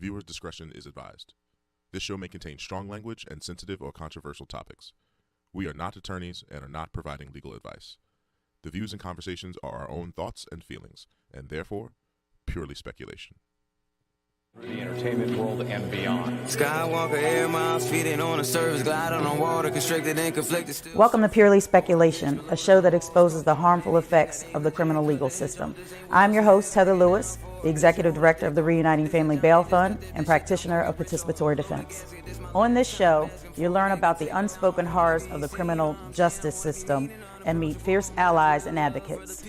Viewers' discretion is advised. This show may contain strong language and sensitive or controversial topics. We are not attorneys and are not providing legal advice. The views and conversations are our own thoughts and feelings, and therefore, purely speculation. The entertainment world and beyond. Skywalker air miles, feeding on a surface, gliding on water, constricted and conflicted. Welcome to Purely Speculation, a show that exposes the harmful effects of the criminal legal system. I'm your host, Heather Lewis, the Executive Director of the Reuniting Family Bail Fund and practitioner of participatory defense. On this show, you'll learn about the unspoken horrors of the criminal justice system and meet fierce allies and advocates.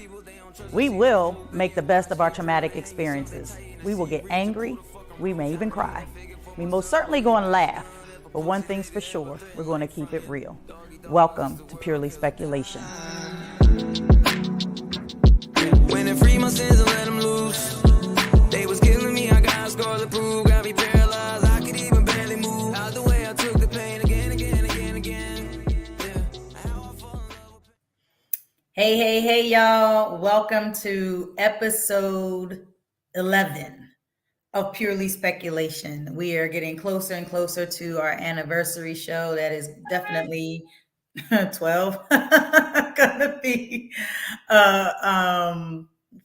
We will make the best of our traumatic experiences. We will get angry. We may even cry. We most certainly going to laugh, but one thing's for sure, we're going to keep it real. Welcome to Purely Speculation. When they free my sins and let them loose, they was killing me, I got scars to prove, got me paralyzed, I could even barely move. Out the way I took the pain again. Hey, y'all. Welcome to episode 11. Of Purely Speculation. We are getting closer and closer to our anniversary show. That is definitely 12. Gonna be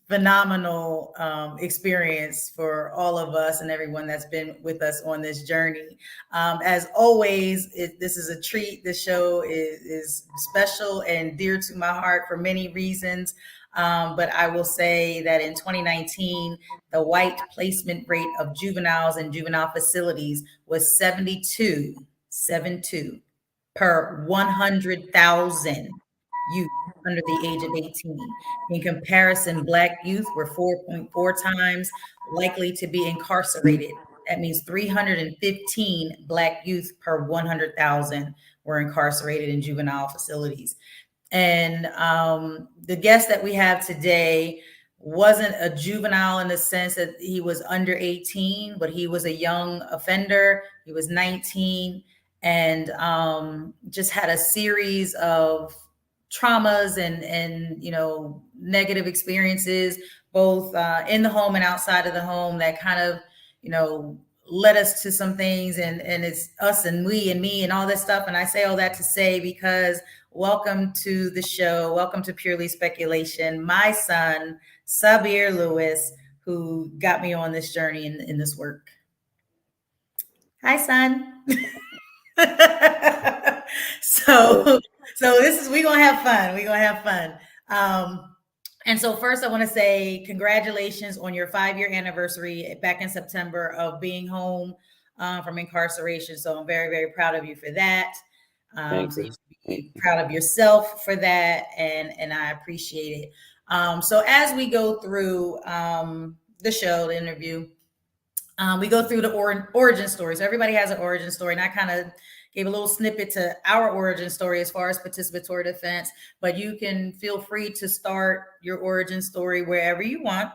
phenomenal experience for all of us and everyone that's been with us on this journey. As always, this is a treat. This show is special and dear to my heart for many reasons. But I will say that in 2019, the white placement rate of juveniles in juvenile facilities was 72 per 100,000 youth under the age of 18. In comparison, Black youth were 4.4 times likely to be incarcerated. That means 315 Black youth per 100,000 were incarcerated in juvenile facilities. And the guest that we have today wasn't a juvenile in the sense that he was under 18, but he was a young offender. He was 19 and just had a series of traumas and negative experiences, both in the home and outside of the home, that kind of, led us to some things, and it's us and we and me and all this stuff. And I say all that to say, because welcome to the show. Welcome to Purely Speculation. My son, Saabir Lewis, who got me on this journey in this work. Hi, son. So we're going to have fun. We're going to have fun. And so first I want to say congratulations on your 5-year anniversary back in September of being home from incarceration. So I'm very, very proud of you for that. So you should be proud of yourself for that. And I appreciate it. So as we go through the show, the interview, we go through the origin story. So everybody has an origin story, and I kind of gave a little snippet to our origin story as far as participatory defense, but you can feel free to start your origin story wherever you want.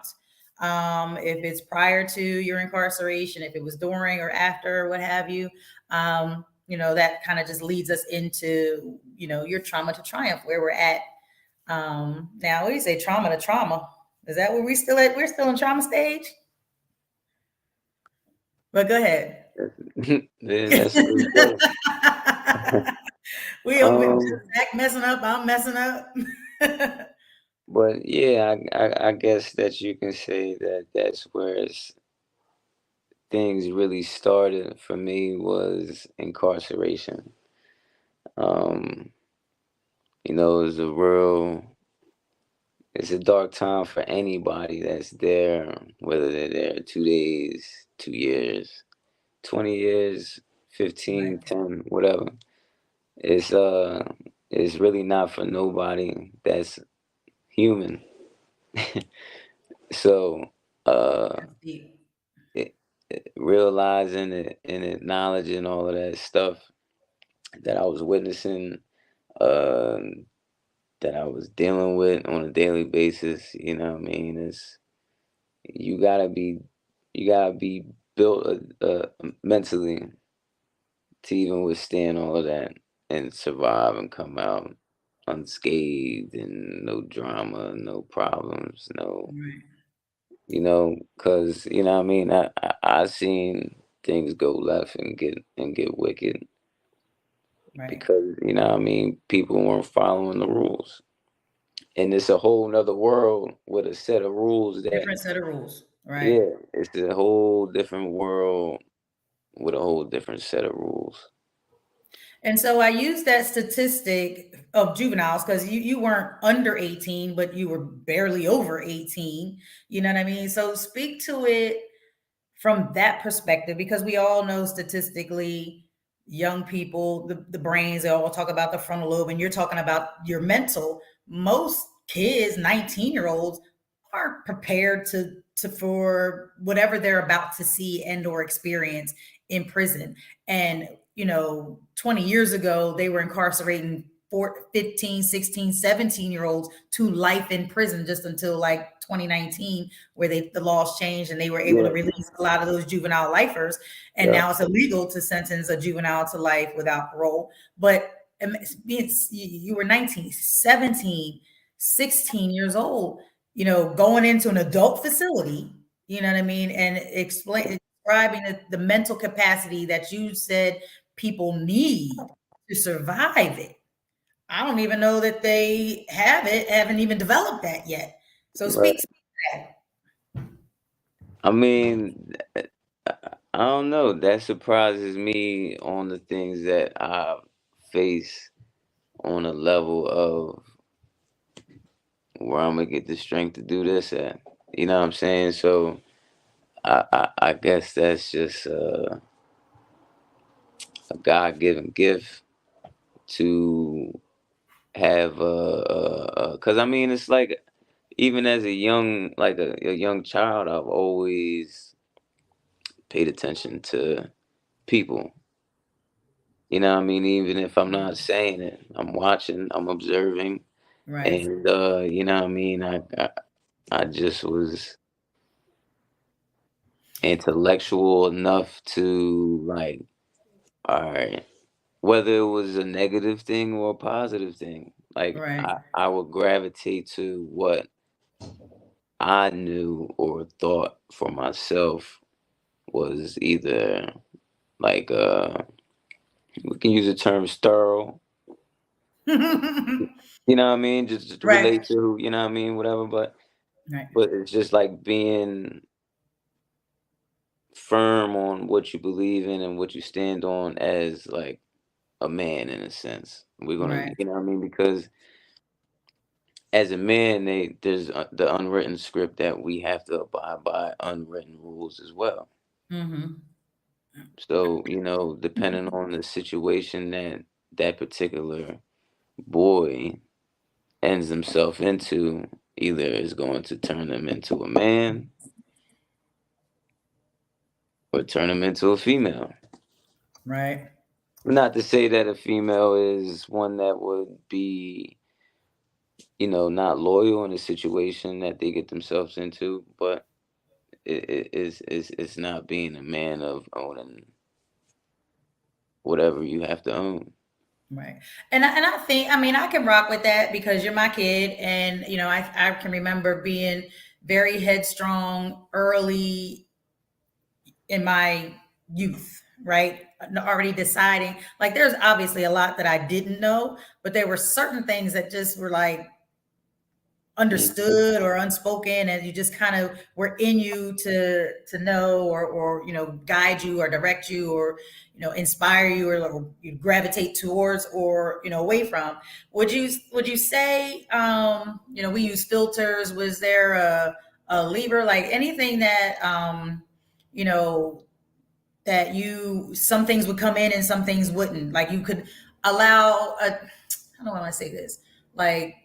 If it's prior to your incarceration, if it was during or after, or what have you, that kind of just leads us into, your trauma to triumph, where we're at. Now, what do you say, trauma to trauma? Is that where we're still at? We're still in trauma stage? But go ahead. That's we Zach messing up, I'm messing up. But yeah, I guess that you can say that that's where things really started for me, was incarceration. It's a dark time for anybody that's there, whether they're there 2 days, 2 years, 20 years, 15, Right. 10, whatever. It's really not for nobody that's human. So realizing it and acknowledging all of that stuff that I was witnessing, that I was dealing with on a daily basis, it's you gotta be built mentally to even withstand all of that and survive and come out unscathed and no drama, no problems, no Right. Because I mean, I seen things go left and get wicked Right. because I mean, people weren't following the rules, and it's a whole nother world with a set of rules that, Different set of rules. Right. yeah, it's a whole different world with a whole different set of rules. And so I use that statistic of juveniles because you weren't under 18, but you were barely over 18. You know what I mean? So speak to it from that perspective, because we all know statistically, young people, the brains, they all talk about the frontal lobe, and you're talking about your mental. Most kids, 19-year-olds, aren't prepared to for whatever they're about to see and or experience in prison. And 20 years ago, they were incarcerating 15, 16, 17-year-olds to life in prison just until like 2019, where the laws changed and they were able to Yeah, release a lot of those juvenile lifers. And yeah, now it's illegal to sentence a juvenile to life without parole. But you were 19, 17, 16 years old, going into an adult facility, you know what I mean? And describing the mental capacity that you said people need to survive it. I don't even know that they haven't even developed that yet. So right. speak to that. I mean, I don't know. That surprises me on the things that I face on a level of where I'm gonna get the strength to do this at. You know what I'm saying? So I guess that's just a God given gift to have because I mean it's like even as a young like a young child I've always paid attention to people. You know what I mean? Even if I'm not saying it, I'm watching, I'm observing, Right, and you know what I mean? I just was intellectual enough to like, all right, whether it was a negative thing or a positive thing, like right, I would gravitate to what I knew or thought for myself was either like we can use the term sterile. You know what I mean? Just to right, relate to, you know what I mean, whatever. right, But it's just like being firm on what you believe in and what you stand on as like a man in a sense. We're gonna, right. you know what I mean? Because as a man, there's the unwritten script that we have to abide by unwritten rules as well. Mm-hmm. So, depending on the situation that that particular boy ends himself into, either is going to turn him into a man or turn him into a female. Right, Not to say that a female is one that would be, not loyal in a situation that they get themselves into, but it's not being a man of owning whatever you have to own. right. And I think, I mean, I can rock with that because you're my kid, and I can remember being very headstrong early in my youth, right? Already deciding, like, there's obviously a lot that I didn't know, but there were certain things that just were like Mhm. understood or unspoken, and you just kind of were in you to know, or guide you or direct you, or inspire you, or you gravitate towards, or away from. Would you say, we use filters? Was there a lever, like anything that you know that you some things would come in and some things wouldn't, like you could allow a, how do I want to say this, like,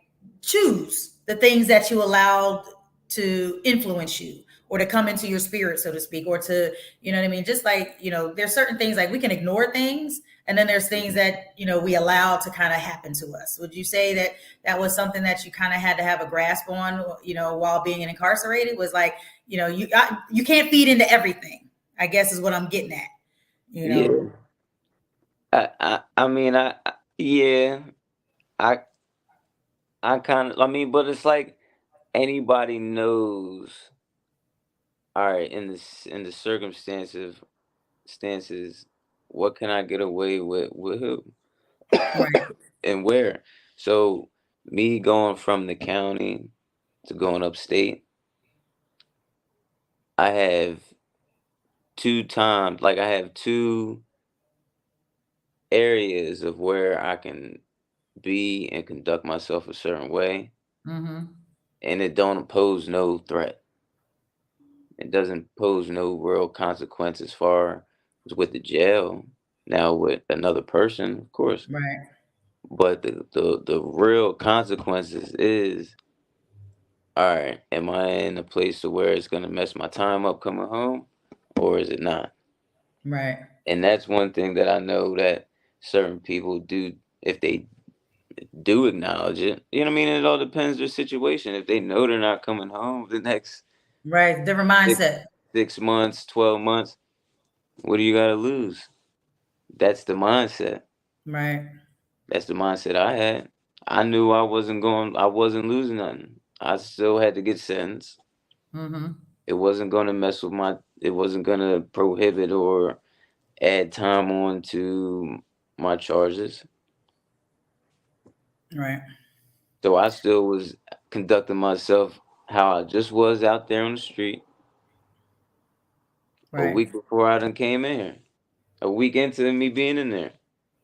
choose the things that you allowed to influence you, or to come into your spirit, so to speak, or to, you know what I mean, just like, there's certain things, like we can ignore things, and then there's things that we allow to kind of happen to us. Would you say that that was something that you kind of had to have a grasp on, while being incarcerated, was like, you can't feed into everything, I guess, is what I'm getting at, you know? Yeah. I mean, yeah, I, I kind of, I mean, but it's like anybody knows. all right, in the circumstances, what can I get away with who Right. and where? So me going from the county to going upstate, I have I have two areas of where I can be and conduct myself a certain way, Mm-hmm. and it don't pose no threat. It doesn't pose no real consequence as far as with the jail. Now with another person, of course, Right. but the real consequences is, all right, am I in a place to where it's gonna mess my time up coming home, or is it not? Right. And that's one thing that I know that certain people do, if they do acknowledge it. You know what I mean? It all depends their situation. If they know they're not coming home the next Right. Different six, mindset. 6 months, 12 months, what do you got to lose? That's the mindset. Right. That's the mindset I had. I knew I wasn't losing nothing. I still had to get sentenced. Mm-hmm. It wasn't going to it wasn't going to prohibit or add time on to my charges. Right. So I still was conducting myself how I just was out there on the street a Right. week before I done came in here, a week into me being in there.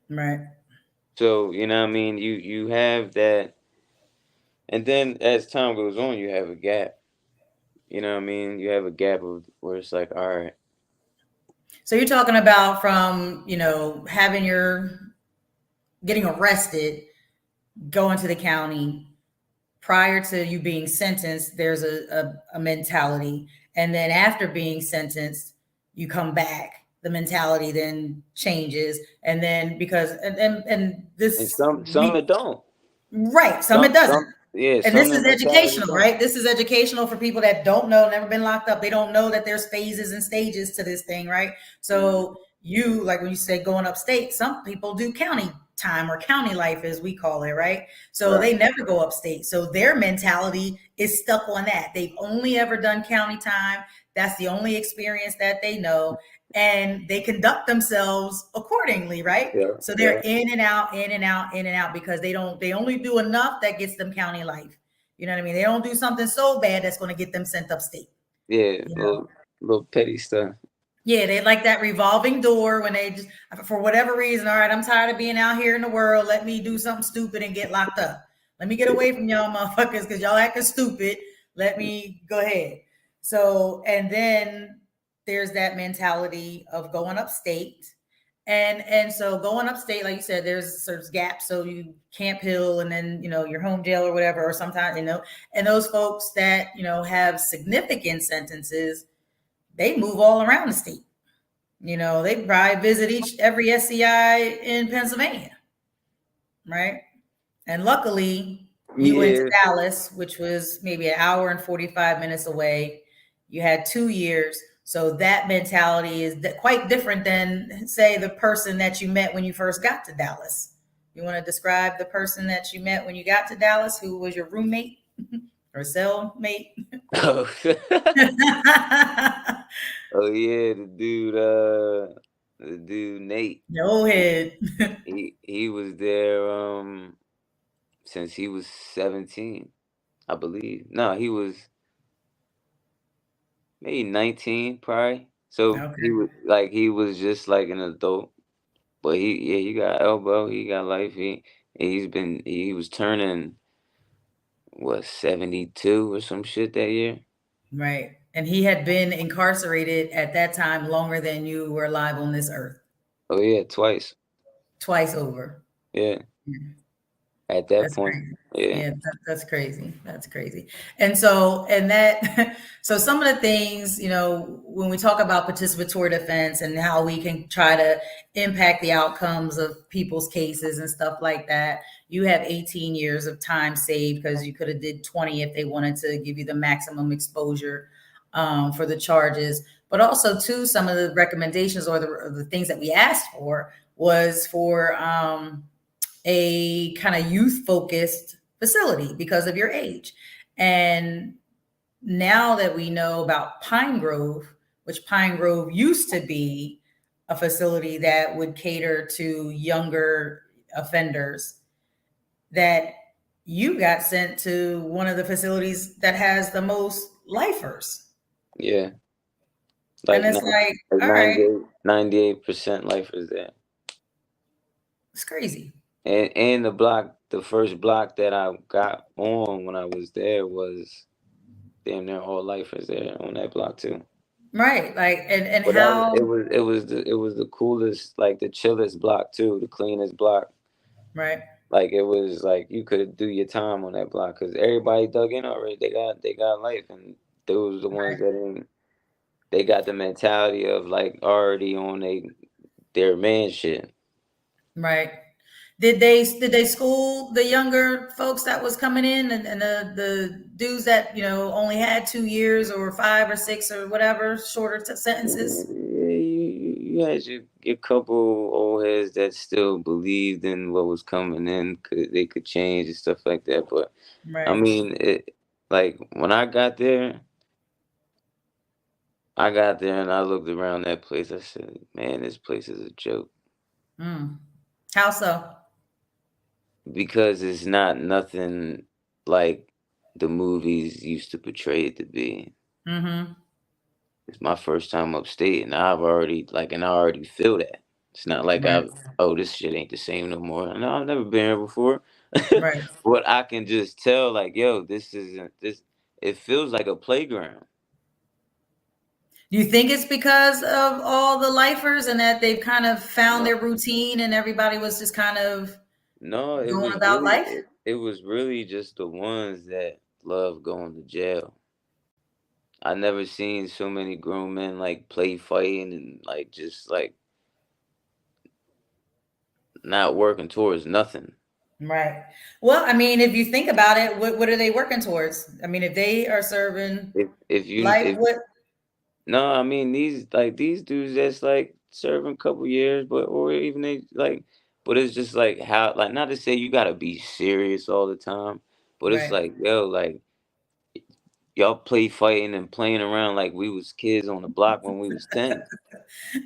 Right. So, you know what I mean? You have that, and then as time goes on, you have a gap. You know what I mean? You have a gap of where it's like, all right, So you're talking about from, having your getting arrested, going to the county prior to you being sentenced, there's a mentality. And then after being sentenced, you come back. The mentality then changes. And then because and and this some it don't. right, some it doesn't. And Some this the is mentality educational, don't. right? This is educational for people that don't know, never been locked up. They don't know that there's phases and stages to this thing, right? Mhm. So you, like when you say going upstate, some people do county time or county life as we call it, right? So Right. they never go upstate. So their mentality is stuck on that. They've only ever done county time. That's the only experience that they know. And they conduct themselves accordingly, right? Yeah. So they're Yeah. in and out, in and out, in and out because they only do enough that gets them county life. You know what I mean? They don't do something so bad that's going to get them sent upstate. Yeah. You know? Little petty stuff. Yeah, they like that revolving door when they just, for whatever reason, all right, I'm tired of being out here in the world. Let me do something stupid and get locked up. Let me get away from y'all motherfuckers because y'all acting stupid. Let me go ahead. So, and then there's that mentality of going upstate. And so going upstate, like you said, there's gaps. So you Camp Hill and then, your home jail or whatever, or sometimes, and those folks that, have significant sentences, they move all around the state. They probably visit every SCI in Pennsylvania, right? And luckily, you went to Yeah. Dallas, which was maybe an hour and 45 minutes away. You had 2 years. So that mentality is quite different than, say, the person that you met when you first got to Dallas. You want to describe the person that you met when you got to Dallas, who was your roommate or cellmate? Oh, oh yeah, the dude Nate. No head. He was there since he was 17, I believe. No, he was maybe 19 probably. So Okay. he was just like an adult. But he got elbow, he got life. He was turning what 72 or some shit that year. Right. And he had been incarcerated at that time longer than you were alive on this earth, Oh yeah, twice. twice over. Yeah, Yeah, at that that's point. crazy. Yeah. Yeah, that's crazy. That's crazy. And so, and that, so some of the things, when we talk about participatory defense and how we can try to impact the outcomes of people's cases and stuff like that, you have 18 years of time saved because you could have did 20 if they wanted to give you the maximum exposure for the charges. But also, too, some of the recommendations or the things that we asked for was for a kind of youth focused facility because of your age. And now that we know about Pine Grove, which Pine Grove used to be a facility that would cater to younger offenders, that you got sent to one of the facilities that has the most lifers. Yeah, And like it's like, all right, 98% lifers there. it's crazy. And the first block that I got on when I was there was damn near all lifers there on that block too. Right. Like, and But how, it was the coolest, like the chillest block too, the cleanest block. right, Like it was like you could do your time on that block because everybody dug in already. They got life, and those the ones right, that didn't. They got the mentality of like already on their man shit. right. Did they school the younger folks that was coming in, and the dudes that, only had 2 years or 5 or 6 or whatever shorter sentences? Yeah, you had your couple old heads that still believed in what was coming in, they could change and stuff like that. But I Right. mean, like when I got there and I looked around that place. I said, "Man, this place is a joke." Mm. How so? Because it's not nothing like the movies used to portray it to be. Mm-hmm. It's my first time upstate, and I already feel that. It's not like Right. this shit ain't the same no more. No, I've never been here before. Right. But I can just tell, like, yo, this isn't this. It feels like a playground. Do you think it's because of all the lifers and that they've kind of found No, their routine and everybody was just kind of no, going about life? it was really just the ones that love going to jail. I never seen so many grown men like play fighting and like just like not working towards nothing. Right. Well, I mean, if you think about it, what are they working towards? I mean, if they are serving If you life, if what? No, I mean these dudes that's like serving a couple years, but or even they like, but it's just like how like not to say you gotta be serious all the time, but it's Right. like yo like y'all play fighting and playing around like we was kids on the block when we was 10.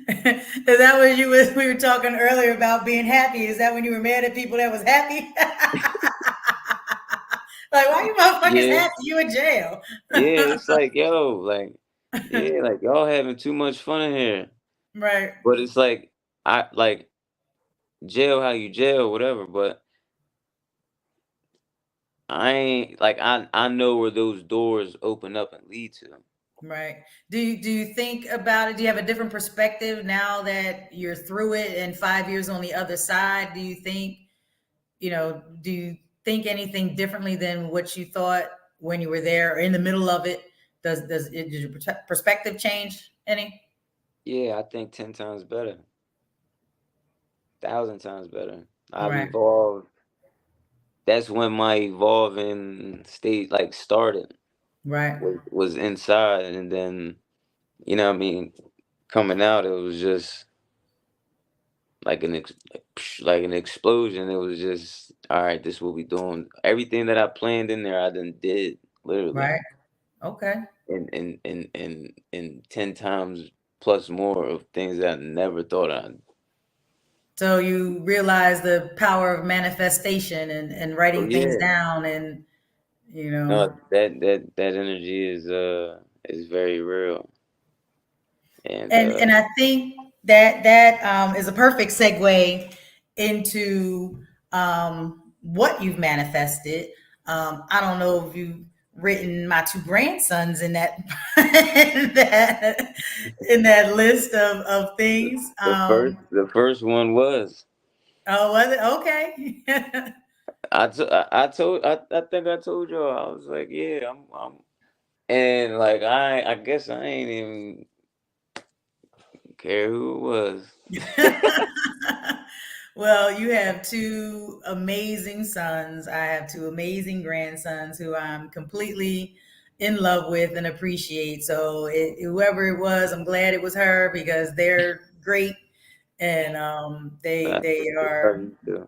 Is that what we were talking earlier about being happy? Is that when you were mad at people that was happy? Like, why you motherfuckers Yeah, happy? You in jail. yeah, it's like yo like yeah like y'all having too much fun in here, Right. but it's like I like jail how you jail whatever, but I ain't like I know where those doors open up and lead to. Right. Do you think about it? Do you have a different perspective now that you're through it and 5 years on the other side? Do you think anything differently than what you thought when you were there or in the middle of it? Did your perspective change any? Yeah, I think 10 times better, 1,000 times better. I've Right. evolved. That's when my evolving state like started. Right. Was inside, and then you know what I mean. Coming out, it was just like like an explosion. It was just all right. This what we doing. Everything that I planned in there, I done did literally, Right. Okay. and 10 times plus more of things that I never thought I'd. So you realize the power of manifestation and Oh writing things yeah. down and you know No, that energy is very real. And and I think that is a perfect segue into what you've manifested. I don't know if you've written my two grandsons in that in that list of things. the first one was Oh, was it okay? I think I told y'all I was like yeah I'm and like I guess I ain't even care who it was. Well, you have two amazing sons. I have two amazing grandsons who I'm completely in love with and appreciate. So, whoever it was, I'm glad it was her because they're great and I they love are you too.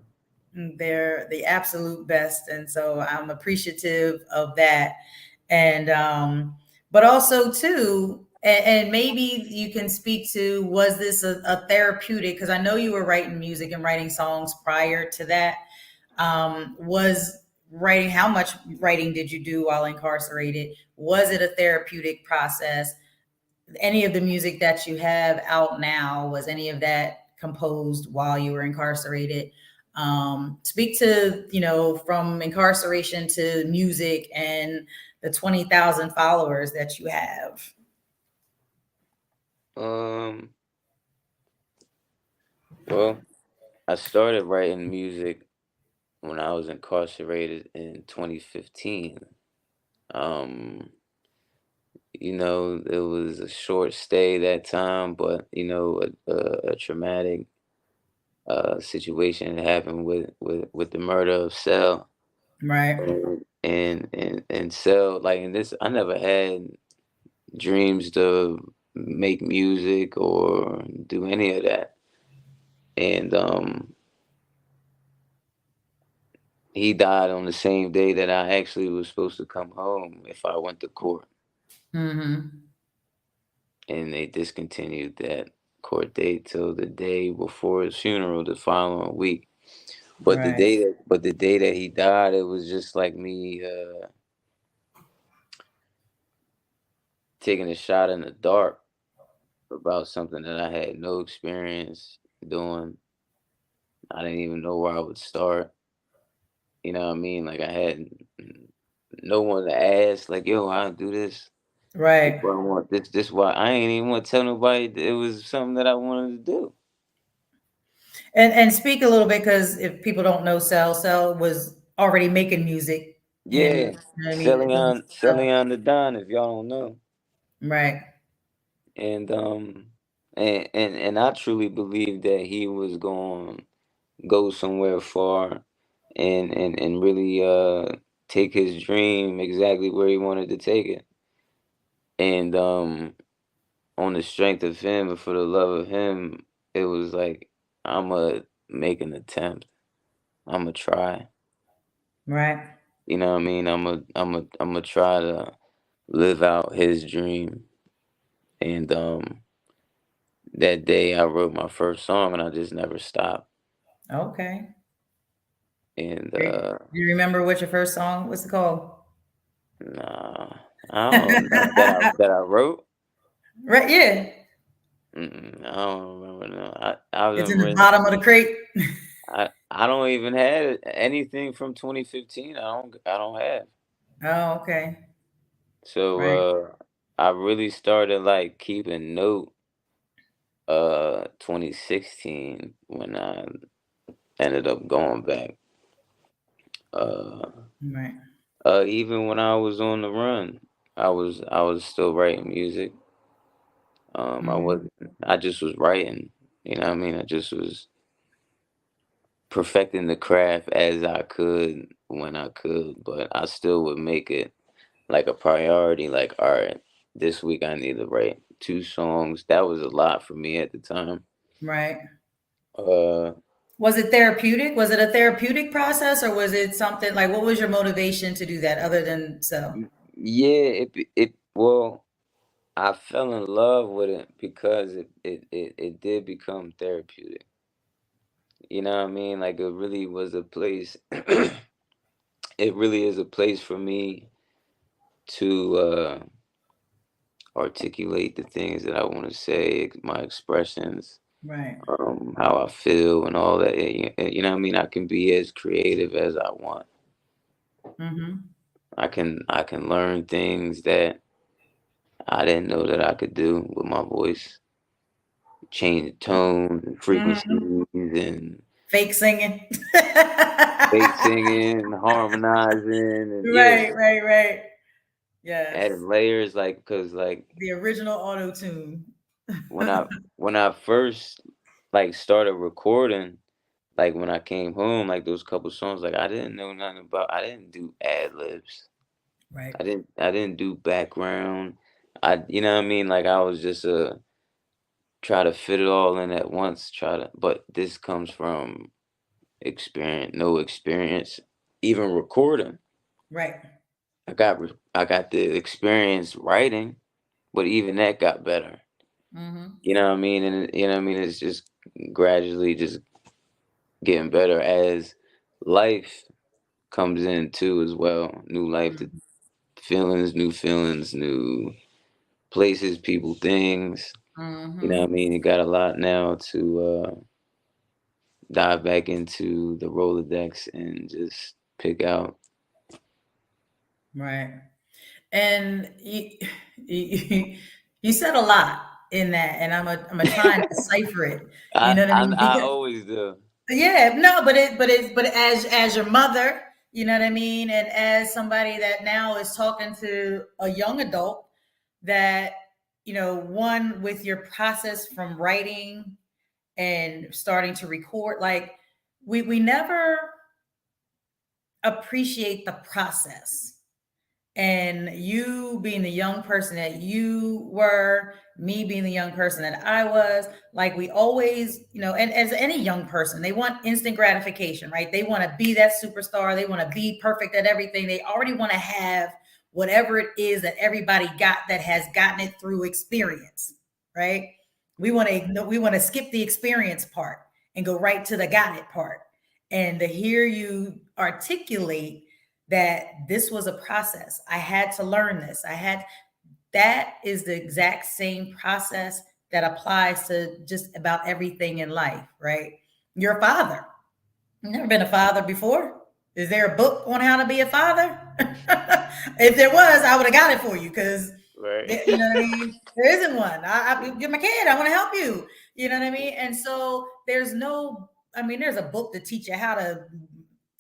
they're the absolute best. And so I'm appreciative of that. And But also too, and maybe you can speak to, was this a therapeutic? Because I know you were writing music and writing songs prior to that. Was writing, how much writing did you do while incarcerated? Was it a therapeutic process? Any of the music that you have out now, was any of that composed while you were incarcerated? Speak to, from incarceration to music and the 20,000 followers that you have. Well, I started writing music when I was incarcerated in 2015. It was a short stay that time, but a traumatic situation happened with the murder of Cell. Right. And Cell, like, in this, I never had dreams to make music or do any of that. And he died on the same day that I actually was supposed to come home if I went to court. Mm-hmm. And they discontinued that court date till the day before his funeral the following week. But Right. the day that he died, it was just like me taking a shot in the dark about something that I had no experience doing. I didn't even know where I would start. You know what I mean? Like, I had no one to ask, like, yo, how to do this? This Right. what I want. This why I ain't even want to tell nobody that it was something that I wanted to do. And speak a little bit, because if people don't know, Cell was already making music, and Yeah, you know what I mean. Celion the Don, if y'all don't know. Right. And and I truly believe that he was going to go somewhere far and really take his dream exactly where he wanted to take it. And on the strength of him and for the love of him, it was like, I'ma make an attempt. I'ma try. Right. You know what I mean? I'm a try to live out his dream. And that day I wrote my first song and I just never stopped. Okay. And Do you remember what your first song was called? nah, I don't know that I wrote. Right. Yeah. I don't remember. No, I It's done in the written. bottom of the crate. I don't even have anything from 2015. I don't have. Oh, okay. So Right. I really started like keeping note 2016 when I ended up going back. Uh Right. Even when I was on the run, I was still writing music. Mhm. I just was writing, you know what I mean? I just was perfecting the craft as I could when I could, but I still would make it like a priority, like, all right, this week I need to write 2 songs. That was a lot for me at the time. Right. Uh Was it therapeutic? Was it a therapeutic process, or was it something like, what was your motivation to do that other than so? yeah, well, I fell in love with it because it did become therapeutic. You know what I mean? Like, it really was a place. It really is a place for me to articulate the things that I want to say, my expressions, Right. how I feel, and all that. You know what I mean? I can be as creative as I want. Mm-hmm. I can learn things that I didn't know that I could do with my voice, change tones and Mm-hmm. frequencies and Fake singing. fake singing, harmonizing, and yeah, Right, right, right. Yes. adding layers, like, because like The original auto tune. when I when I first like started recording, like when I came home, like those couple songs, like I didn't know nothing about. I didn't do ad libs. Right. I didn't do background. You know what I mean? Like, I was just try to fit it all in at once. But this comes from experience, no experience, even recording. Right. I got the experience writing, but even that got better. Mm-hmm. You know what I mean? And you know what I mean? It's just gradually just getting better as life comes in too as well. New life, the new feelings, new places, people, things. You know Mm-hmm. what I mean? You got a lot now to dive back into the Rolodex and just pick out. Right. And you said a lot in that, and I'm a try and decipher it. You I, know what I I mean? I always do. Yeah, no, but as your mother, you know what I mean, and as somebody that now is talking to a young adult that, one with your process from writing and starting to record, like we never appreciate the process. And you being the young person that you were, me being the young person that I was, like we always, and as any young person, they want instant gratification, right? They want to be that superstar. They want to be perfect at everything. They already want to have whatever it is that everybody got that has gotten it through experience, right? We want to skip the experience part and go right to the got it part. And to hear you articulate that this was a process. I had to learn this. That is the exact same process that applies to just about everything in life, right? You're a father. You've never been a father before. Is there a book on how to be a father? If there was, I would have got it for you because, Right. you know what I mean? There isn't one. You're my kid. I want to help you. You know what I mean? And so there's a book to teach you how to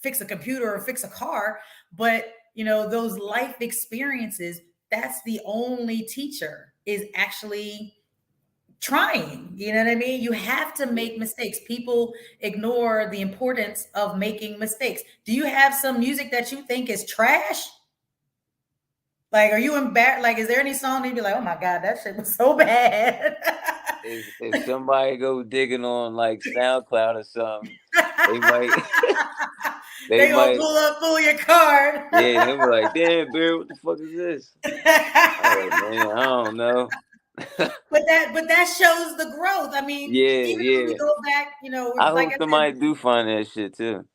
fix a computer or fix a car, but those life experiences, that's the only teacher is actually trying. You know what I mean? You have to make mistakes. People ignore the importance of making mistakes. Do you have some music that you think is trash? Like, are you embarrassed? Like, is there any song that you'd be like, oh my God, that shit was so bad? If somebody go digging on like SoundCloud or something, they might they They gonna might pull your card. yeah, they were like, damn, Bear, what the fuck is this? I'm like, man, I don't know. But that shows the growth. I mean, Yeah, even if we yeah. go back, I like hope I said, somebody do find that shit too.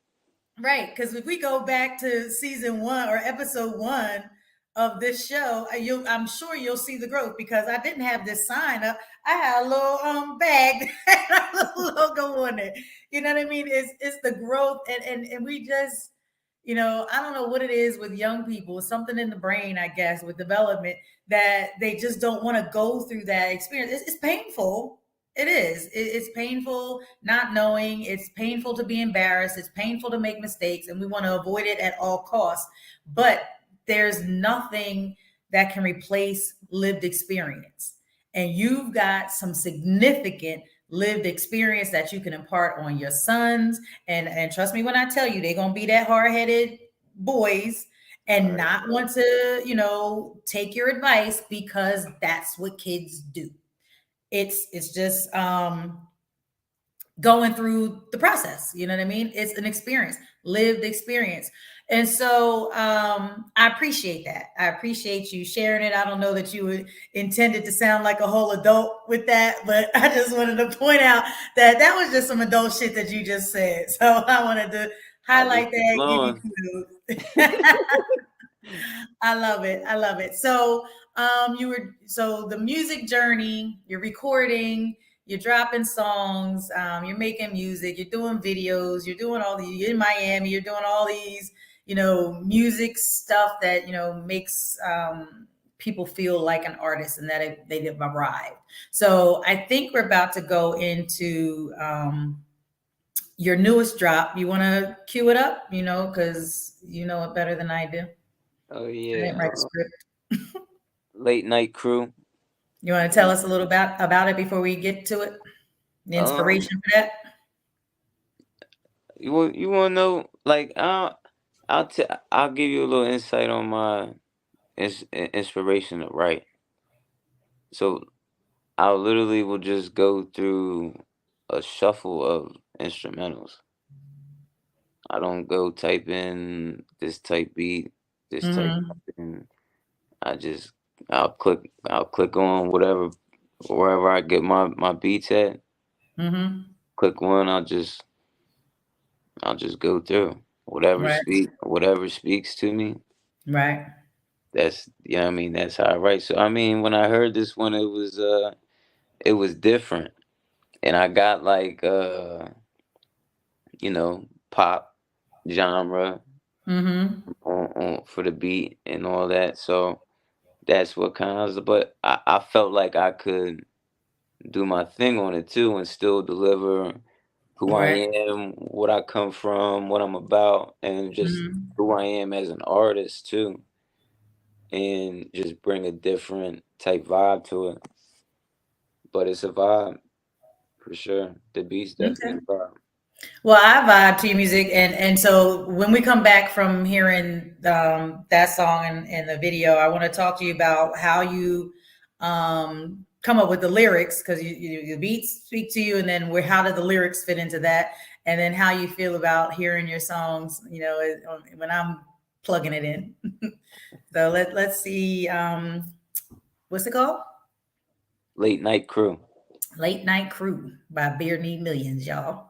right? Because if we go back to season one or episode one of this show, I'm sure you'll see the growth because I didn't have this sign up. I had a little bag that had a logo on it. You know what I mean? It's the growth, and we just, I don't know what it is with young people, something in the brain, I guess, with development that they just don't want to go through that experience. It's painful. It is. It's painful not knowing. It's painful to be embarrassed. It's painful to make mistakes, and we want to avoid it at all costs. But there's nothing that can replace lived experience. And you've got some significant lived experience that you can impart on your sons. And trust me when I tell you, they're gonna be that hard-headed boys and Right. not want to, take your advice because that's what kids do. It's just going through the process. You know what I mean? It's an experience, lived experience. And so I appreciate that. I appreciate you sharing it. I don't know that you intended to sound like a whole adult with that, but I just wanted to point out that was just some adult shit that you just said. So I wanted to I just highlight be that, give flowing. you kudos. I love it. I love it. So so the music journey, you're recording, you're dropping songs, you're making music, you're doing videos, you're doing all these, you're in Miami, you're doing all these, music stuff that, makes people feel like an artist and that they've arrived. So I think we're about to go into your newest drop. You want to cue it up, because you know it better than I do. Oh I yeah. didn't write the script. Late night crew. You want to tell us a little about it before we get to it? The Um, inspiration for that? you want to know? Like, I'll give you a little insight on my inspiration to write. So I literally will just go through a shuffle of instrumentals. I don't go type in this type beat. Just type in, I'll click on wherever I get my beats at. Click one, I'll just go through whatever speaks to me. Right. That's, you know what I mean, that's how I write. So I mean, when I heard this one, it was different. And I got like pop genre on for the beat and all that. So that's what kind of, but I felt like I could do my thing on it too and still deliver who I Right. am, what I come from, what I'm about, and just who I am as an artist too. And just bring a different type vibe to it. But it's a vibe for sure. The beat's definitely Okay. a vibe. Well, I vibe to your music, and so when we come back from hearing that song and the video, I want to talk to you about how you come up with the lyrics, because the beats speak to you, and then how did the lyrics fit into that, and then how you feel about hearing your songs, when I'm plugging it in. So let's see, what's it called? Late Night Crew. Late Night Crew by BearNeedMillionz, y'all.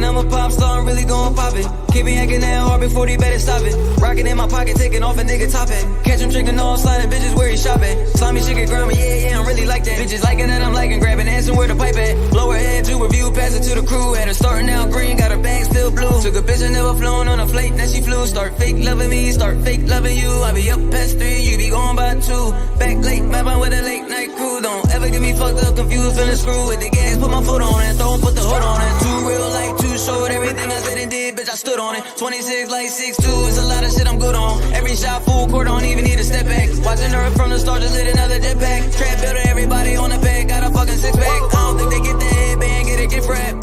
I'm a pop star, I'm really gon' pop it. Keep me acting that hard before they better stop it. Rockin' in my pocket, taking off a nigga top it. Catch him drinking all sliding, bitches where he shopping. Slimy shit get grimy, yeah, I'm really like that. Bitches liking that I'm liking, grabbing ass and where the pipe at. Blow her head to review, pass it to the crew. Had her starting out green, got her bags still blue. Took a bitch and never flown on a flight, now she flew. Start fake loving me, start fake loving you. I be up past 3, you be going by 2. Back late, vibing with a late night crew. Don't ever get me fucked up, confused, feeling screwed with the gas. Put my foot on it, don't put the hood on it. Too real life, too short, everything I said and did, bitch, I stood on it. 26 like 6'2", it's a lot of shit I'm good on. Every shot full court, don't even need a step back. Watching her from the start, just lit another jetpack. Trap builder, everybody on the pad, got a fucking 6-pack. I don't think they get the headband, get a gift wrap.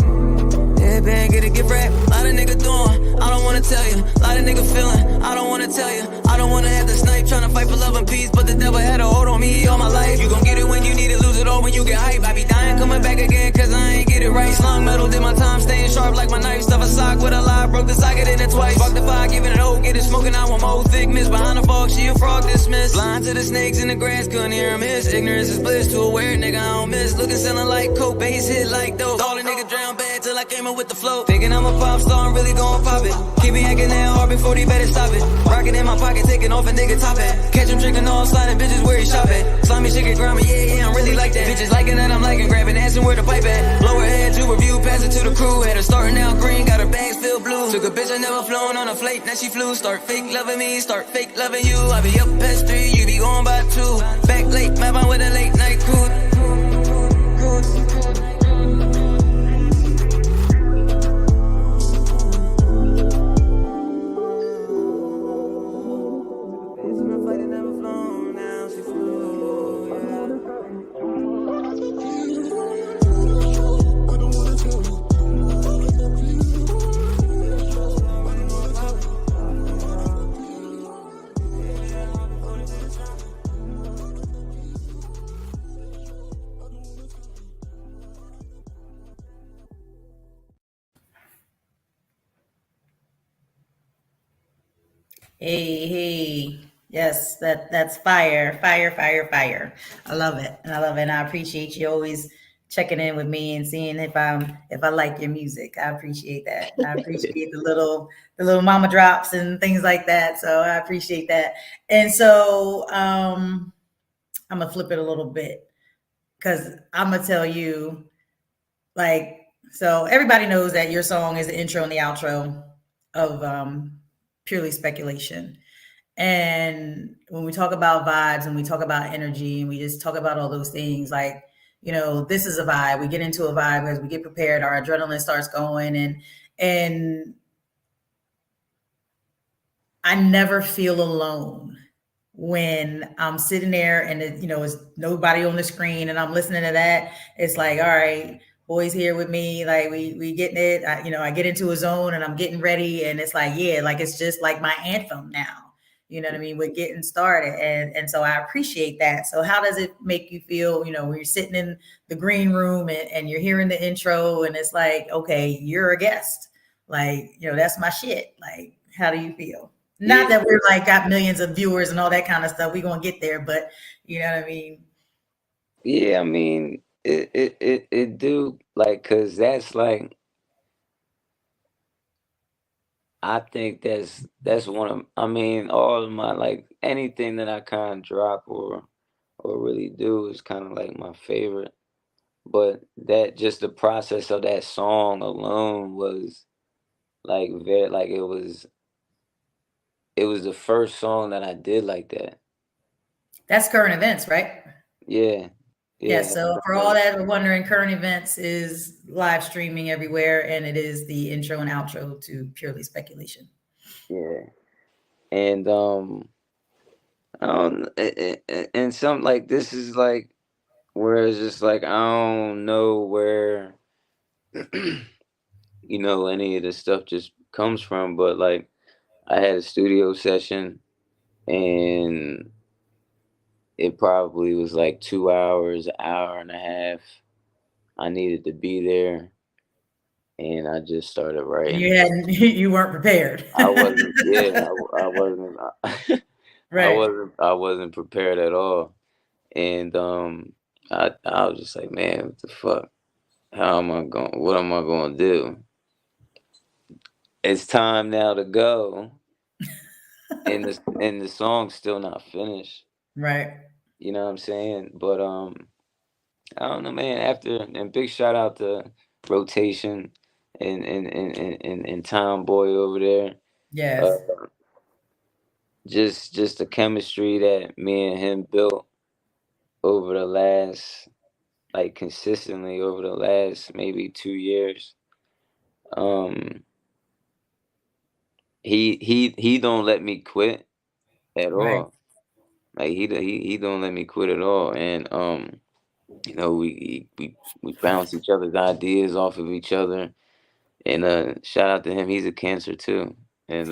Headband, get a gift wrap. Lot of nigga doing, I don't wanna tell you. Lot of nigga feeling, I don't wanna tell you. I don't wanna have the snipe, tryna fight for love and peace, but the devil had a hold on me all my life. You gon' get it when you need it, lose it all when you get hype. I be dying, coming back again, cause I ain't get it right. Slung metal, did my time, staying sharp like my knife. Stuff a sock with a lie, broke the socket in it twice. Fuck the fire, giving it old, get it smoking, I want more thickness. Behind the fog, she a frog dismissed. Blind to the snakes in the grass, couldn't hear him hiss. Ignorance is bliss, too aware, nigga, I don't miss. Looking, selling like coke, base hit like dope. All the nigga drown bad till I came up with the flow. Thinking I'm a pop star, I'm really gon' pop it. Keep me acting that hard before they better stop it. Rockin' in my pocket, taking off a nigga top hat. Catch him drinking all sliding, bitches where he shop at. Slimy shit get grimy, yeah, I'm really like that. Bitches liking that I'm liking, grabbing ass and where the pipe at. Blow her head to review, pass it to the crew. Had her starting out green, got her bags filled blue. Took a bitch I never flown on a flight, now she flew. Start fake loving me, start fake loving you. I be up past 3, you be going by 2. Back late, mapping with a late night crew. Hey, yes, that's fire. I love it, and I appreciate you always checking in with me and seeing if I like your music. I appreciate that. I appreciate the little mama drops and things like that. So I appreciate that. And so I'm gonna flip it a little bit, because I'm gonna tell you, so everybody knows that your song is the intro and the outro of Purely Speculation. And when we talk about vibes and we talk about energy and we just talk about all those things, this is a vibe. We get into a vibe as we get prepared, our adrenaline starts going, and I never feel alone when I'm sitting there and it's nobody on the screen and I'm listening to that. It's like, all right, boys here with me. Like we getting it. I get into a zone and I'm getting ready, and it's like, yeah, like it's just like my anthem now. You know what I mean? We're getting started, and so I appreciate that. So how does it make you feel? When you're sitting in the green room and you're hearing the intro, and it's like, okay, you're a guest. Like, that's my shit. Like, how do you feel? Not that we're like got millions of viewers and all that kind of stuff. We're gonna get there, but you know what I mean? Yeah, I mean, it do, like, cause that's like, I think that's one of, I mean, all of my, like, anything that I kind of drop or really do is kind of like my favorite. But that, just the process of that song alone was like very, like, it was the first song that I did like that. That's current events, right? Yeah. Yeah. Yeah. So for all that are wondering, current events is live streaming everywhere, and it is the intro and outro to Purely Speculation. Yeah. And and some, like, this is like where it's just like I don't know where any of this stuff just comes from, but like I had a studio session and it probably was like 2 hours, an hour and a half. I needed to be there and I just started And writing. you weren't prepared. I wasn't, yeah, I wasn't, Right. I wasn't prepared at all. And I was just like, man, what the fuck? What am I going to do? It's time now to go. And the song's still not finished. Right. You know what I'm saying? But I don't know, man. And big shout out to Rotation and Tom Boy over there. Yes. Uh, just the chemistry that me and him built over the last, like, consistently over the last maybe 2 years. Um, he don't let me quit at Right. all. Like, he don't let me quit at all. And we bounce each other's ideas off of each other. And shout out to him. He's a Cancer too. And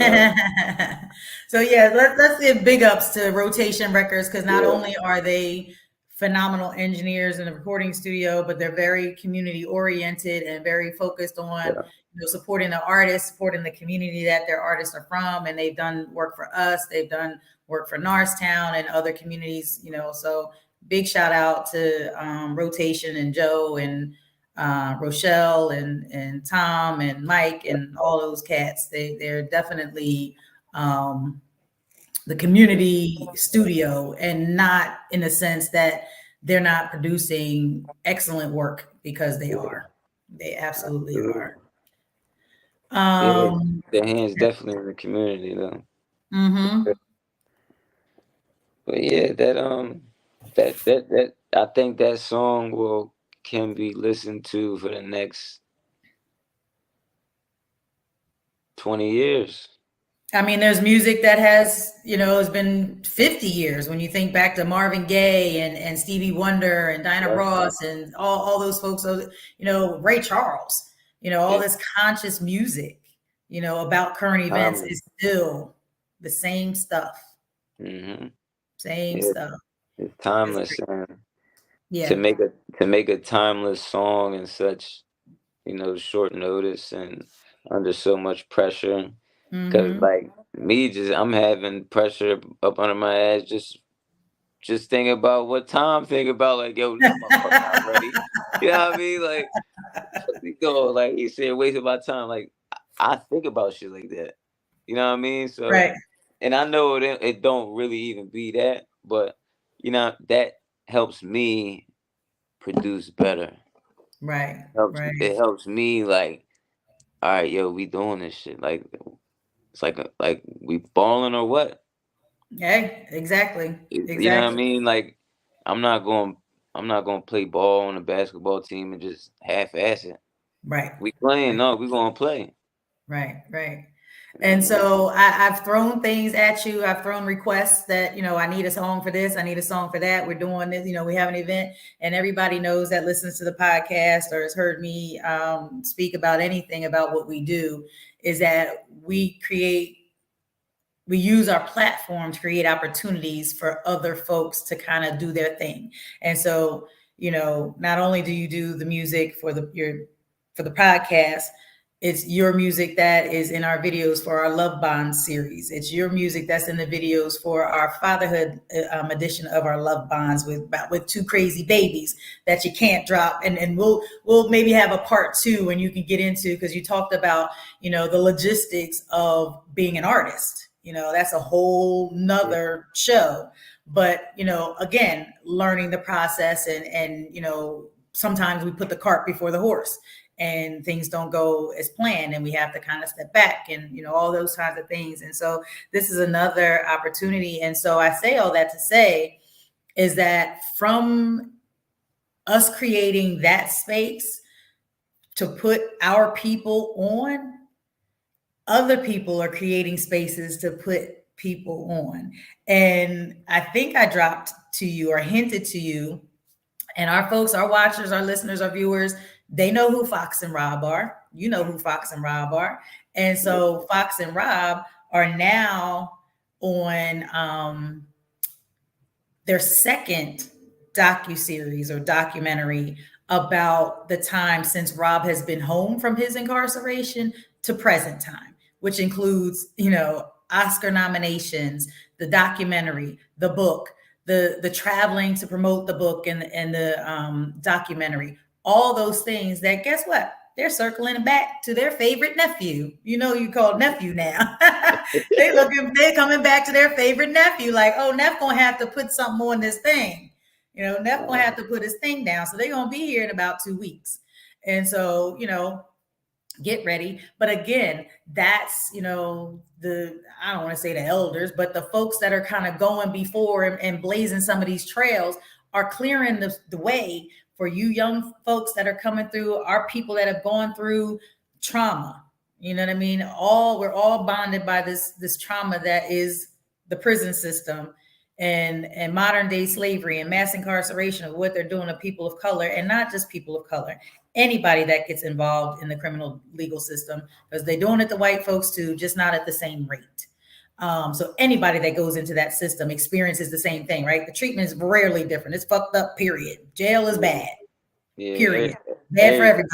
So yeah, let's give big ups to Rotation Records, because not yeah, only are they phenomenal engineers in the recording studio, but they're very community oriented and very focused on yeah, supporting the artists, supporting the community that their artists are from, and they've done work for us. They've done work for Norristown and other communities. So big shout out to Rotation and Joe and Rochelle and Tom and Mike and all those cats. They're definitely the community studio, and not in the sense that they're not producing excellent work, because they are. They absolutely are. yeah. Um, The hands definitely in the community though. mhm. But yeah, that I think that song can be listened to for the next 20 years. I mean, there's music that has been 50 years when you think back to Marvin Gaye and Stevie Wonder and Diana Right. Ross and all those folks. So, Ray Charles, all Yeah. this conscious music, about current events Timeless. is still the same stuff. Mm-hmm. Same Yeah, stuff. it's It's timeless. great. And to Yeah. make a timeless song in such, short notice and under so much pressure. Cause Mm-hmm. like me, I'm having pressure up under my ass just thinking about what Tom think about, like, yo, this motherfucker not ready. You know what I mean? Like, like he said, wasting my time. Like, I think about shit like that. You know what I mean? So, Right. and I know it don't really even be that, but that helps me produce better. Right. Right. It helps me, like, all right, yo, we doing this shit. Like, it's like we balling or what? Hey, exactly. You know what I Exactly. mean? Like, I'm not going I'm not going to play ball on a basketball team and just half ass it. Right. We playing, Right. no, we going to play. Right. Right. And so I've thrown things at you. I've thrown requests that, I need a song for this. I need a song for that. We're doing this, we have an event, and everybody knows that listens to the podcast or has heard me speak about anything about what we do is that we use our platform to create opportunities for other folks to kind of do their thing. And so, not only do you do the music for the podcast, it's your music that is in our videos for our Love Bonds series. It's your music that's in the videos for our fatherhood edition of our Love Bonds with two crazy babies that you can't drop. And we'll maybe have a part 2 when you can get into, because you talked about, the logistics of being an artist. That's a whole nother show. But, again, learning the process and sometimes we put the cart before the horse. And things don't go as planned, and we have to kind of step back and, all those kinds of things. And so this is another opportunity. And so I say all that to say is that from us creating that space to put our people on, other people are creating spaces to put people on. And I think I dropped to you or hinted to you, and our folks, our watchers, our listeners, our viewers, they know who Fox and Rob are. You know who Fox and Rob are. And so Fox and Rob are now on their second docuseries or documentary about the time since Rob has been home from his incarceration to present time, which includes, Oscar nominations, the documentary, the book, the traveling to promote the book and the documentary. All those things that, guess what? They're circling back to their favorite nephew. You call nephew now. They're coming back to their favorite nephew. Like, oh, Neff gonna have to put something on this thing. Neff gonna have to put his thing down. So they're gonna be here in about 2 weeks. And so, get ready. But again, that's, I don't want to say the elders, but the folks that are kind of going before and blazing some of these trails are clearing the way for you young folks that are coming through, our people that have gone through trauma. You know what I mean? We're all bonded by this trauma that is the prison system and modern day slavery and mass incarceration of what they're doing to people of color, and not just people of color, anybody that gets involved in the criminal legal system, because they're doing it to white folks too, just not at the same rate. So anybody that goes into that system experiences the same thing, right? The treatment is rarely different. It's fucked up, period. Jail is bad, period. Bad for everybody.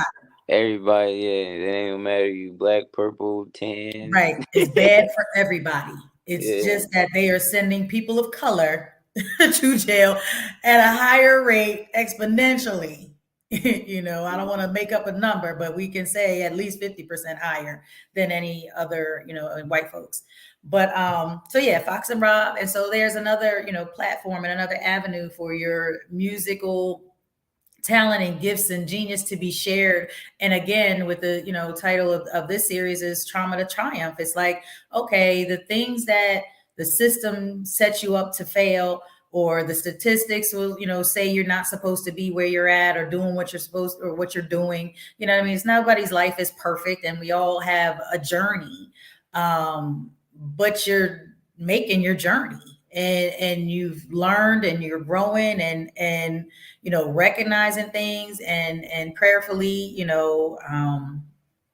Everybody, it ain't matter you black, purple, tan. Right. It's bad for everybody. It's just that they are sending people of color to jail at a higher rate exponentially. I don't want to make up a number, but we can say at least 50% higher than any other, white folks. But Fox and Rob. And so there's another, platform and another avenue for your musical talent and gifts and genius to be shared. And again, with the, title of this series is Trauma to Triumph. It's like, okay, the things that the system sets you up to fail, or the statistics will, say you're not supposed to be where you're at or doing what you're supposed or what you're doing. You know what I mean? It's nobody's life is perfect, and we all have a journey. But you're making your journey, and you've learned, and you're growing, and recognizing things, and prayerfully,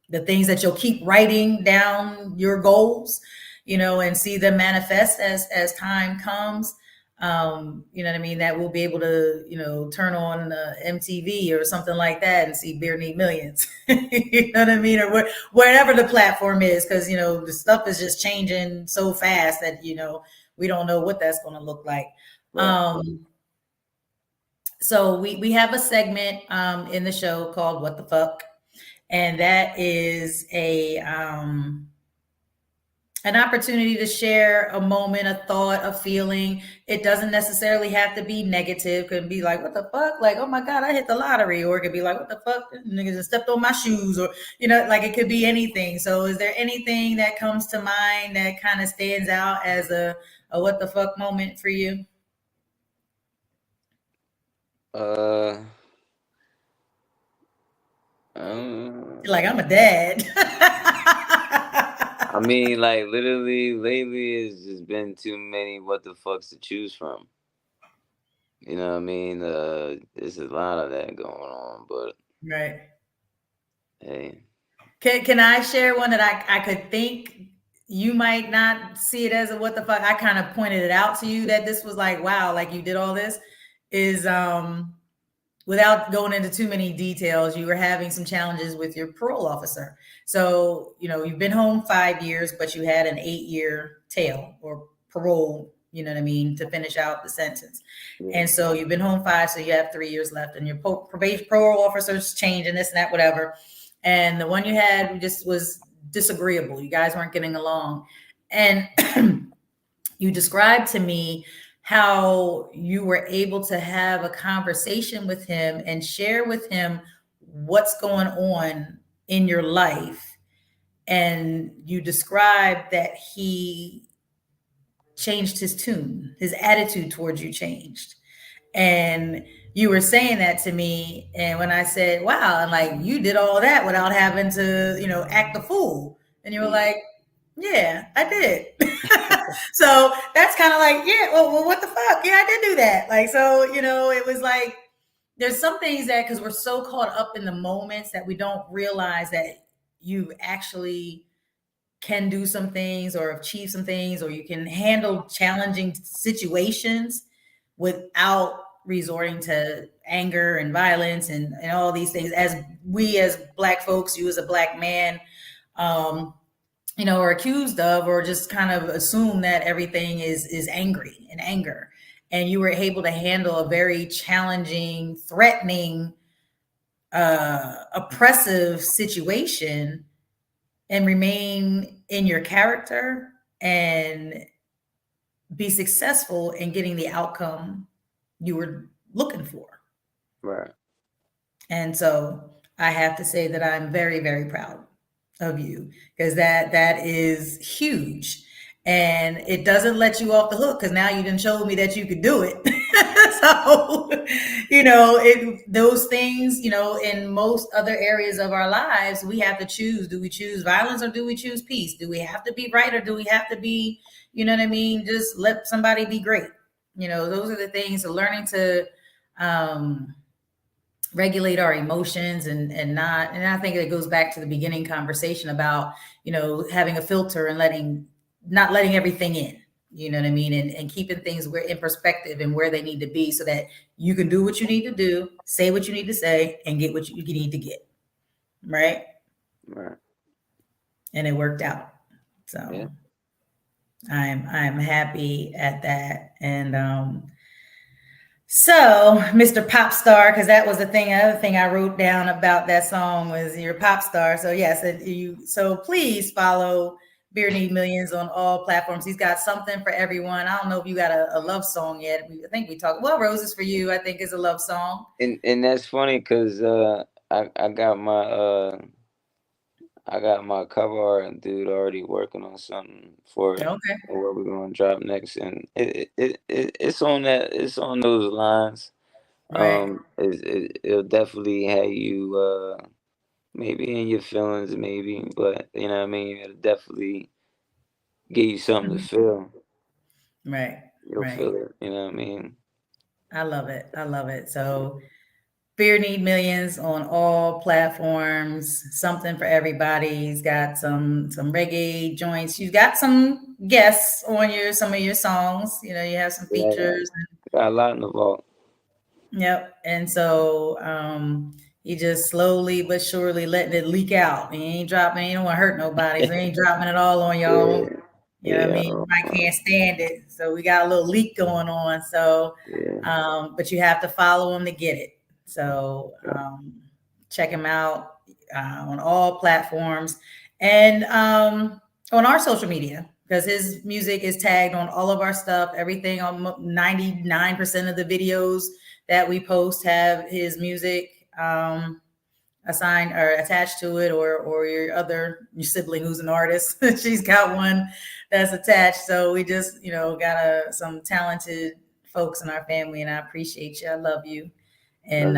the things that you'll keep writing down your goals, and see them manifest as time comes. You know what I mean? That we'll be able to, turn on MTV or something like that and see BearNeedMillionz. You know what I mean? Or wherever the platform is, because, the stuff is just changing so fast that, we don't know what that's going to look like. Right. So we have a segment in the show called What the Fuck? And that is an opportunity to share a moment, a thought, a feeling. It doesn't necessarily have to be negative. It could be like, what the fuck? Like, oh my God, I hit the lottery. Or it could be like, what the fuck? Niggas just stepped on my shoes. Or, like it could be anything. So is there anything that comes to mind that kind of stands out as a what the fuck moment for you? Like, I'm a dad. I mean, like, literally, lately, it's just been too many what the fucks to choose from. You know what I mean? There's a lot of that going on, but Right. hey. Can I share one that I could think you might not see it as a what the fuck? I kind of pointed it out to you that this was like, wow, like you did all this. Is without going into too many details, you were having some challenges with your parole officer. So, you've been home 5 years, but you had an 8-year tail or parole, you know what I mean, to finish out the sentence. Yeah. And so you've been home 5, so you have 3 years left, and your probation parole officer's changing this and that, whatever. And the one you had just was disagreeable. You guys weren't getting along. And you described to me how you were able to have a conversation with him and share with him what's going on in your life. And you described that he changed his tune, his attitude towards you changed. And you were saying that to me. And when I said, wow, and like you did all that without having to, act a fool. And you were like, yeah, I did. So that's kind of like, yeah, well, what the fuck? Yeah, I did do that. Like, so, it was like, there's some things that, because we're so caught up in the moments that we don't realize that you actually can do some things or achieve some things, or you can handle challenging situations without resorting to anger and violence and all these things. As we, as Black folks, you as a Black man, are accused of, or just kind of assume that everything is angry and anger. And you were able to handle a very challenging, threatening, oppressive situation and remain in your character and be successful in getting the outcome you were looking for. Right. And so I have to say that I'm very, very proud of you, because that is huge. And it doesn't let you off the hook, because now you done showed me that you could do it. So, those things, in most other areas of our lives, we have to choose. Do we choose violence or do we choose peace? Do we have to be right or do we have to be, just let somebody be great? Those are the things. So learning to regulate our emotions and I think it goes back to the beginning conversation about, having a filter and not letting everything in, and keeping things in perspective and where they need to be, so that you can do what you need to do, say what you need to say, and get what you need to get. Right. And it worked out. So yeah. I'm happy at that. And so, Mr. Pop Star, because that was the other thing I wrote down about that song was your pop star. So yes, so please follow BearNeedMillionz on all platforms. He's got something for everyone. I don't know if you got a love song yet. I think we talked. Well, Roses for You, I think, is a love song. And that's funny because I got my cover art dude already working on something for Okay. what we're gonna drop next, and it's on those lines. Right. It'll definitely have you maybe in your feelings, maybe, but you know what I mean. It'll definitely give you something to feel. Right. You'll feel it. You know what I mean. I love it. So BearNeedMillionz on all platforms, something for everybody. He's got some reggae joints. You've got some guests on some of your songs. You have some features. Got a lot in the vault. Yep. And so he just slowly but surely letting it leak out. He ain't dropping. He don't want to hurt nobody. So he ain't dropping it all on y'all. You know what I mean? You might can't stand it. So we got a little leak going on. So, but you have to follow him to get it. So check him out on all platforms and on our social media, because his music is tagged on all of our stuff. Everything on 99% of the videos that we post have his music assigned or attached to it, or your sibling who's an artist. She's got one that's attached. So we just, got some talented folks in our family, and I appreciate you. I love you. And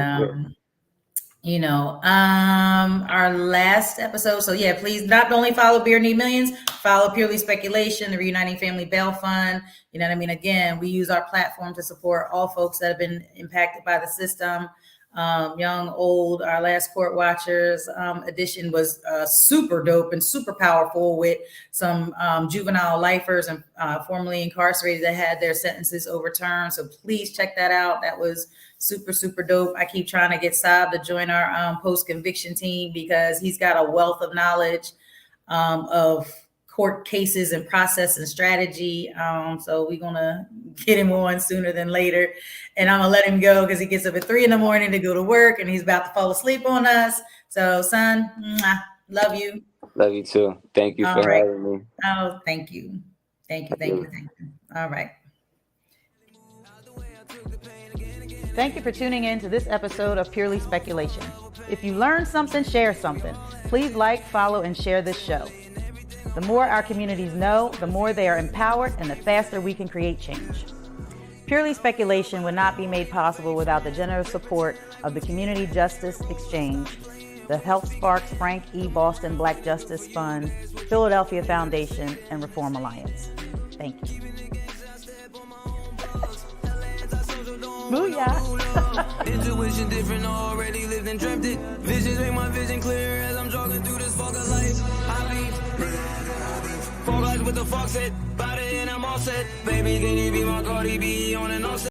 Our last episode. So yeah, please not only follow BearNeedMillionz, follow Purely Speculation, the Reuniting Family Bail Fund. You know what I mean? Again, we use our platform to support all folks that have been impacted by the system. Young, old, our last Court Watchers edition was super dope and super powerful with some juvenile lifers and formerly incarcerated that had their sentences overturned. So please check that out. That was super, super dope. I keep trying to get Saab to join our post-conviction team because he's got a wealth of knowledge of court cases and process and strategy. So we're going to get him on sooner than later. And I'm going to let him go because he gets up at 3 a.m. to go to work and he's about to fall asleep on us. So, son, love you. Love you too. Thank you for having me. Oh, thank you. Thank you. All right. Thank you for tuning in to this episode of Purely Speculation. If you learned something, share something. Please like, follow, and share this show. The more our communities know, the more they are empowered and the faster we can create change. Purely Speculation would not be made possible without the generous support of the Community Justice Exchange, the Health Sparks Frank E. Boston Black Justice Fund, Philadelphia Foundation, and Reform Alliance. Thank you. Booyah! Intuition different, already lived and dreamt it. Visions make my vision clear as I'm jogging through this fog of life. I leave. Fog eyes with the fog set. Body and I'm all set. Baby, can you be my Cardi B on and off?